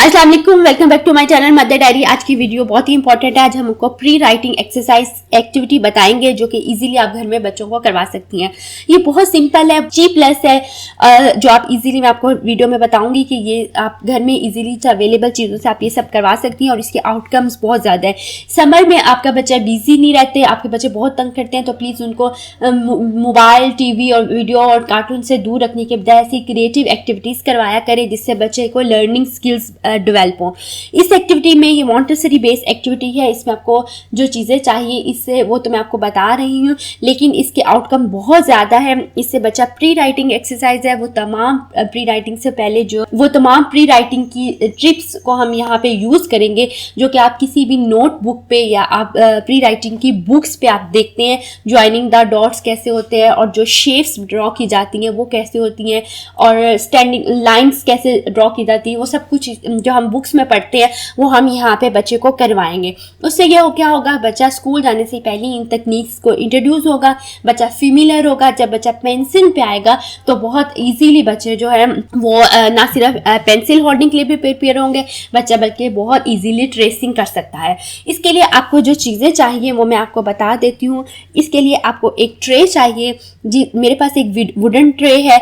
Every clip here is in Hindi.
अस्सलाम वालेकुम, welcome back to my channel mother diary. आज की वीडियो बहुत ही इंपॉर्टेंट है। आज हम आपको प्री राइटिंग एक्सरसाइज एक्टिविटी बताएंगे जो कि इजीली आप घर में बच्चों को करवा सकती हैं। ये बहुत सिंपल है, G+ है, जो आप इजीली, मैं आपको वीडियो में बताऊंगी कि ये आप घर में इजीली अवेलेबल चीज़ों से आप ये सब करवा सकती हैं और इसके आउटकम्स बहुत ज़्यादा है। समर में आपका बच्चा बिजी नहीं रहते, आपके बच्चे बहुत तंग करते हैं, तो प्लीज़ उनको मोबाइल, टीवी और वीडियो और कार्टून से दूर रखने के बजाय ऐसी क्रिएटिव एक्टिविटीज़ करवाया करें जिससे बच्चे को लर्निंग स्किल्स डेवलप हो। इस एक्टिविटी में ये मॉन्टेसरी बेस्ड एक्टिविटी है। इसमें आपको जो चीज़ें चाहिए इससे वो तो मैं आपको बता रही हूँ, लेकिन इसके आउटकम बहुत ज़्यादा है। इससे बच्चा प्री राइटिंग एक्सरसाइज है, वो तमाम प्री राइटिंग से पहले वो तमाम प्री राइटिंग की ट्रिप्स को हम यहाँ पे यूज़ करेंगे जो कि आप किसी भी नोटबुक पे या आप प्री राइटिंग की बुक्स पे आप देखते हैं। ज्वाइनिंग द डॉट्स कैसे होते हैं और जो शेप्स ड्रॉ की जाती हैं वो कैसे होती हैं और स्टैंडिंग लाइंस कैसे ड्रॉ की जाती है, वो सब कुछ जो हम बुक्स में पढ़ते हैं वो हम यहाँ पे बच्चे को करवाएंगे। उससे ये क्या होगा, बच्चा स्कूल जाने से पहले इन तकनीक्स को इंट्रोड्यूस होगा, बच्चा फेमिलियर होगा। जब बच्चा पेंसिल पे आएगा तो बहुत इजीली बच्चे जो है वो ना सिर्फ पेंसिल होल्डिंग के लिए भी प्रिपेयर होंगे बच्चा, बल्कि बहुत इजीली ट्रेसिंग कर सकता है। इसके लिए आपको जो चीज़ें चाहिए वो मैं आपको बता देती हूँ। इसके लिए आपको एक ट्रे चाहिए। जी, मेरे पास एक वुडन ट्रे है,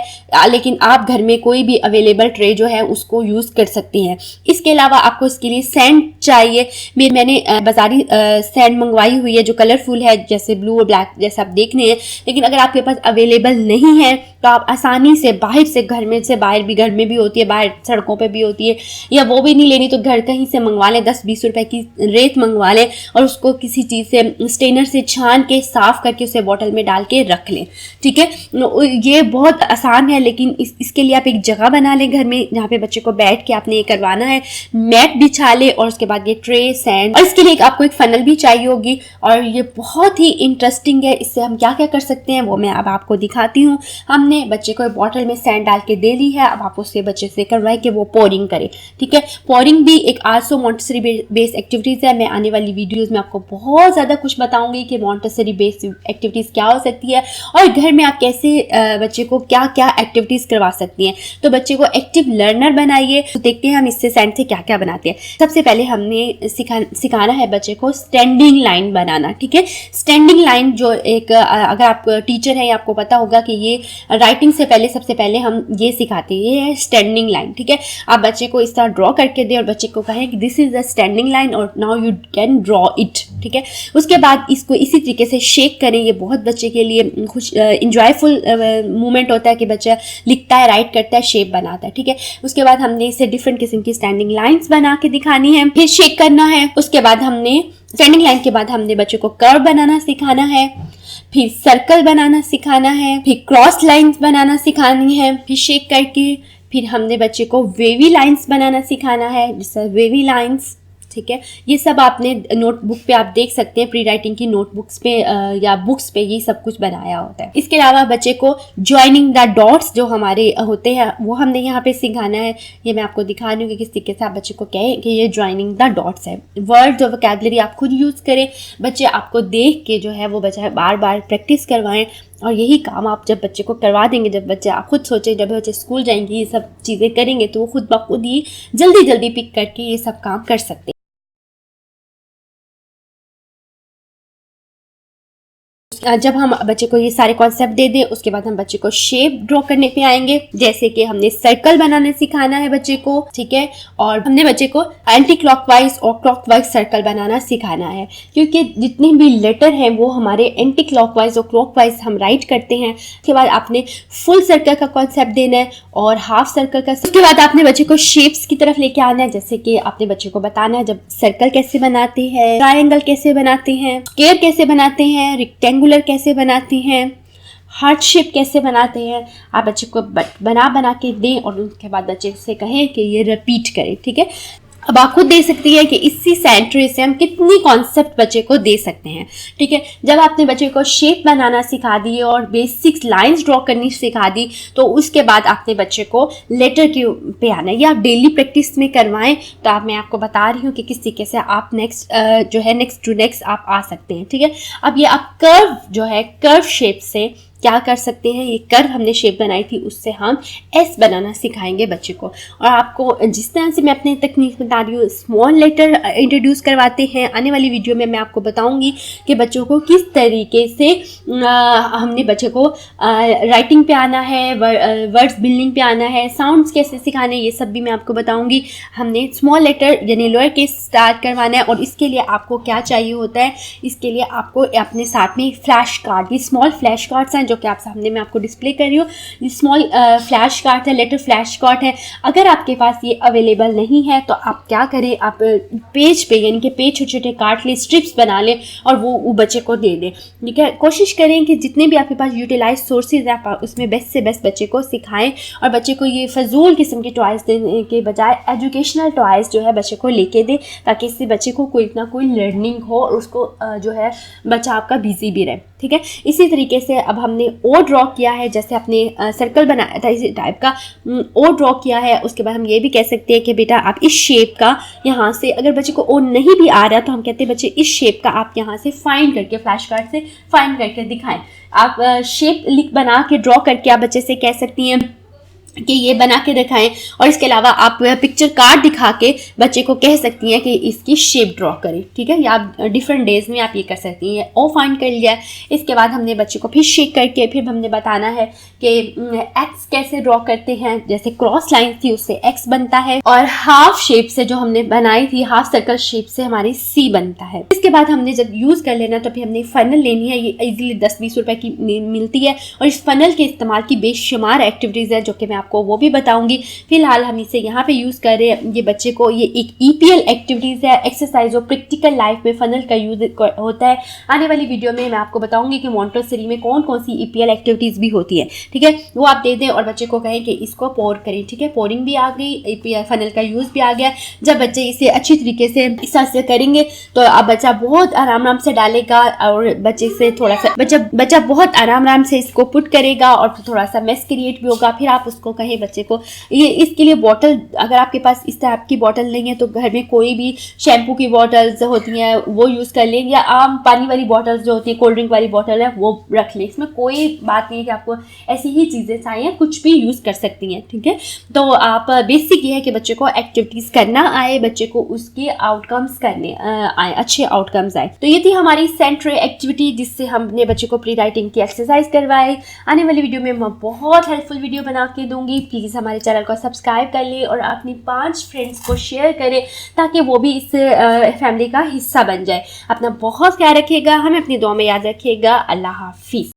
लेकिन आप घर में कोई भी अवेलेबल ट्रे जो है उसको यूज़ कर सकती हैं। इसके अलावा आपको इसके लिए सैंड चाहिए। मैंने बाजारी सैंड मंगवाई हुई है जो कलरफुल है, जैसे ब्लू और ब्लैक जैसे आप देख रहे हैं। लेकिन अगर आपके पास अवेलेबल नहीं है तो आप आसानी से बाहर से, घर में से बाहर भी, घर में भी होती है, बाहर सड़कों पे भी होती है, या वो भी नहीं लेनी तो घर कहीं से मंगवा लें। 10-20 रुपए की रेत मंगवा लें और उसको किसी चीज़ से, स्टेनर से छान के साफ करके उसे बोतल में डाल के रख लें। ठीक है, ये बहुत आसान है, लेकिन इसके लिए आप एक जगह बना लें घर में जहाँ पे बच्चे को बैठ के आपने ये करवाना है। मैट बिछा ले और उसके बाद ये ट्रे, सैंड, और इसके लिए आपको एक फनल भी चाहिए होगी। और ये बहुत ही इंटरेस्टिंग है। इससे हम क्या क्या कर सकते हैं वो मैं अब आपको दिखाती हूँ। हमने बच्चे को बॉटल में सैंड डाल के दे ली है, अब आप उससे बच्चे से करवाए कि वो पोरिंग करे। ठीक है, पोरिंग भी एक आल्सो मॉन्टेसरी बेस्ड एक्टिविटीज़ है। मैं आने वाली वीडियोज़ में आपको बहुत ज़्यादा कुछ बताऊंगी कि मॉन्टेसरी बेस्ड एक्टिविटीज़ क्या हो सकती है और घर में आप कैसे बच्चे को क्या क्या एक्टिविटीज़ करवा सकती हैं। तो बच्चे को एक्टिव लर्नर बनाइए। तो देखते हैं हम इससे सैंड से क्या क्या बनाते हैं। सबसे पहले हमने सिखाना है बच्चे को स्टैंडिंग लाइन बनाना। ठीक है, स्टैंडिंग लाइन जो एक, अगर आप टीचर हैं आपको पता होगा कि ये राइटिंग से पहले सबसे पहले हम ये सिखाते हैं, ये है स्टैंडिंग लाइन। ठीक है, आप बच्चे को इस तरह ड्रॉ करके दें और बच्चे को कहें कि this is the standing line और now you can draw it. ठीक है, उसके बाद इसको इसी तरीके से शेक करें। ये बहुत बच्चे के लिए खुश इंजॉयफुल मोमेंट होता है कि बच्चा लिखता है, राइट करता है, शेप बनाता है। ठीक है, उसके बाद हमने इसे डिफरेंट किस्म की स्टैंडिंग लाइंस बना के दिखानी है, फिर शेक करना है। उसके बाद हमने स्टैंडिंग लाइन के बाद हमने बच्चे को कर्व बनाना सिखाना है, फिर सर्कल बनाना सिखाना है, फिर क्रॉस लाइंस बनाना सिखानी है, फिर शेक करके फिर हमने बच्चे को वेवी लाइंस बनाना सिखाना है, जैसे वेवी लाइंस। ठीक है, ये सब आपने नोटबुक पे आप देख सकते हैं, प्री राइटिंग की नोटबुक्स पे या बुक्स पे ये सब कुछ बनाया होता है। इसके अलावा बच्चे को ज्वाइनिंग द डॉट्स जो हमारे होते हैं वो हमने यहाँ पे सिखाना है। ये मैं आपको दिखा रही हूँ कि किस तरीके से आप बच्चे को कहें कि ये ज्वाइनिंग द डॉट्स है। वर्ड्स और वोकैबुलरी आप खुद यूज़ करें, बच्चे आपको देख के जो है वो बच्चा बार बार प्रैक्टिस करवाएं। और यही काम आप जब बच्चे को करवा देंगे, जब बच्चे आप खुद सोचें, जब बच्चे स्कूल जाएंगे ये सब चीज़ें करेंगे तो वो खुद ब खुद ही जल्दी जल्दी पिक करके ये सब काम कर सकते हैं। जब हम बच्चे को ये सारे कॉन्सेप्ट दे दें उसके बाद हम बच्चे को शेप ड्रॉ करने पे आएंगे, जैसे कि हमने सर्कल बनाने सिखाना है बच्चे को। ठीक है, और हमने बच्चे को एंटी क्लॉकवाइज और क्लॉकवाइज सर्कल बनाना सिखाना है, क्योंकि जितने भी लेटर हैं वो हमारे एंटी क्लॉकवाइज और क्लॉकवाइज हम राइट करते हैं। उसके बाद आपने फुल सर्कल का कॉन्सेप्ट देना है और हाफ सर्कल का। उसके बाद आपने बच्चे को शेप्स की तरफ लेके आना है, जैसे कि आपने बच्चे को बताना है जब सर्कल कैसे बनाते हैं, ट्रायंगल कैसे बनाते हैं, स्क्वायर कैसे बनाते हैं, रेक्टेंगुलर कैसे बनाती हैं, हार्ट शेप कैसे बनाते हैं। आप बच्चे को बना के दें और उसके बाद बच्चे से कहें कि ये रिपीट करें। ठीक है, अब आप खुद दे सकती है कि इसी सेंट्री से हम कितनी कॉन्सेप्ट बच्चे को दे सकते हैं। ठीक है, जब आपने बच्चे को शेप बनाना सिखा दी और बेसिक्स लाइंस ड्रॉ करनी सिखा दी तो उसके बाद आपने बच्चे को लेटर के पे आना है। ये आप डेली प्रैक्टिस में करवाएं तो मैं आपको बता रही हूँ कि किस तरीके से आप नेक्स्ट टू नेक्स्ट आप आ सकते हैं। ठीक है, अब ये आप कर्व जो है, कर्व शेप से क्या कर सकते हैं, ये कर्व हमने शेप बनाई थी उससे हम एस बनाना सिखाएंगे बच्चे को। और आपको जिस तरह से मैं अपनी तकनीक बता रही हूँ, स्मॉल लेटर इंट्रोड्यूस करवाते हैं। आने वाली वीडियो में मैं आपको बताऊंगी कि बच्चों को किस तरीके से हमने बच्चे को राइटिंग पे आना है, वर्ड्स बिल्डिंग पे आना है, साउंड्स कैसे सिखाने, ये सब भी मैं आपको बताऊंगी। हमने स्मॉल लेटर यानी लोअर केस स्टार्ट करवाना है। और इसके लिए आपको क्या चाहिए होता है, इसके लिए आपको अपने साथ में फ्लैश कार्ड, ये स्मॉल फ्लैश कार्ड्स हैं जो कि आप सामने मैं आपको डिस्प्ले कर रही हूँ। ये स्मॉल फ्लैश कार्ड है, लेटर फ्लैश कार्ड है। अगर आपके पास ये अवेलेबल नहीं है तो आप क्या करें, आप पेज पे यानी कि पेज छोटे छोटे काट लें, स्ट्रिप्स बना लें और वो बच्चे को दे दें। ठीक है, कोशिश करें कि जितने भी आपके पास यूटिलाइज सोर्सेज हैं आप उसमें बेस्ट से बेस्ट बच्चे को सिखाएं। और बच्चे को ये फजूल किस्म के टॉयज़ देने के बजाय एजुकेशनल टॉयज़ जो है बच्चे को लेके दें, ताकि इससे बच्चे को कोई ना कोई लर्निंग हो और उसको जो है बच्चा आपका बिजी भी रहे। ठीक है, इसी तरीके से अब हमने ओ ड्रॉ किया है, जैसे आपने सर्कल बनाया था इसी टाइप का ओ ड्रॉ किया है। उसके बाद हम ये भी कह सकते हैं कि बेटा आप इस शेप का यहाँ से, अगर बच्चे को ओ नहीं भी आ रहा तो हम कहते हैं बच्चे इस शेप का आप यहाँ से फाइंड करके, फ्लैश कार्ड से फाइंड करके दिखाएं। आप शेप बना के ड्रॉ करके आप बच्चे से कह सकती हैं कि ये बना के दिखाएं। और इसके अलावा आप पिक्चर कार्ड दिखा के बच्चे को कह सकती हैं कि इसकी शेप ड्रॉ करें। ठीक है, या आप डिफरेंट डेज में आप ये कर सकती हैं। ओ फाइंड कर लिया, इसके बाद हमने बच्चे को फिर शेक करके फिर हमने बताना है कि एक्स कैसे ड्रॉ करते हैं। जैसे क्रॉस लाइन थी उससे एक्स बनता है, और हाफ शेप से जो हमने बनाई थी, हाफ सर्कल शेप से हमारी सी बनता है। इसके बाद हमने जब यूज कर लेना तो फिर हमने फनल लेनी है। ये इजीली 10-20 रुपए की मिलती है और इस फनल के इस्तेमाल की बेशुमार एक्टिविटीज है जो कि मैं आपको वो भी बताऊंगी। फिलहाल हम इसे यहाँ पे यूज कर रहे हैं। ये बच्चे को ये एक ईपीएल एक्टिविटीज है, एक्सरसाइज और प्रैक्टिकल लाइफ में फनल का यूज होता है। आने वाली वीडियो में मैं आपको बताऊंगी कि मॉन्टेसरी में कौन कौन सी ईपीएल एक्टिविटीज भी होती है। ठीक है, वो आप दे दें और बच्चे को कहें कि इसको पोर करें। ठीक है, पोरिंग भी आ गई, ईपीएल फनल का यूज भी आ गया। जब बच्चे इसे अच्छी तरीके से इस तरह से करेंगे तो अब बच्चा बहुत आराम से डालेगा और बच्चे से थोड़ा सा बच्चा बहुत आराम से इसको पुट करेगा और थोड़ा सा मेस क्रिएट भी होगा। फिर आप उसको कहें बच्चे को ये, इसके लिए बॉटल, अगर आपके पास इस टाइप की बॉटल नहीं है तो घर में कोई भी शैम्पू की बॉटल्स होती हैं वो यूज़ कर लें, या आम पानी वाली बॉटल्स जो होती है, कोल्ड ड्रिंक वाली बॉटल है वो रख लें। इसमें कोई बात नहीं है कि आपको ऐसी ही चीज़ें चाहिए, कुछ भी यूज़ कर सकती हैं। ठीक है, तो आप बेसिक ये है कि बच्चे को एक्टिविटीज़ करना आए, बच्चे को उसके आउटकम्स करने आए, अच्छे आउटकम्स आए। तो ये थी हमारी सेंट्रल एक्टिविटी जिससे हमने बच्चे को प्री राइटिंग की एक्सरसाइज करवाए। आने वाली वीडियो में मैं बहुत हेल्पफुल वीडियो बना के दूंगी। प्लीज़ हमारे चैनल को सब्सक्राइब कर ले और अपनी 5 फ्रेंड्स को शेयर करें ताकि वो भी इस फैमिली का हिस्सा बन जाए। अपना बहुत ख्याल रखिएगा, हमें अपनी दुआ में याद रखिएगा। अल्लाह हाफिज़।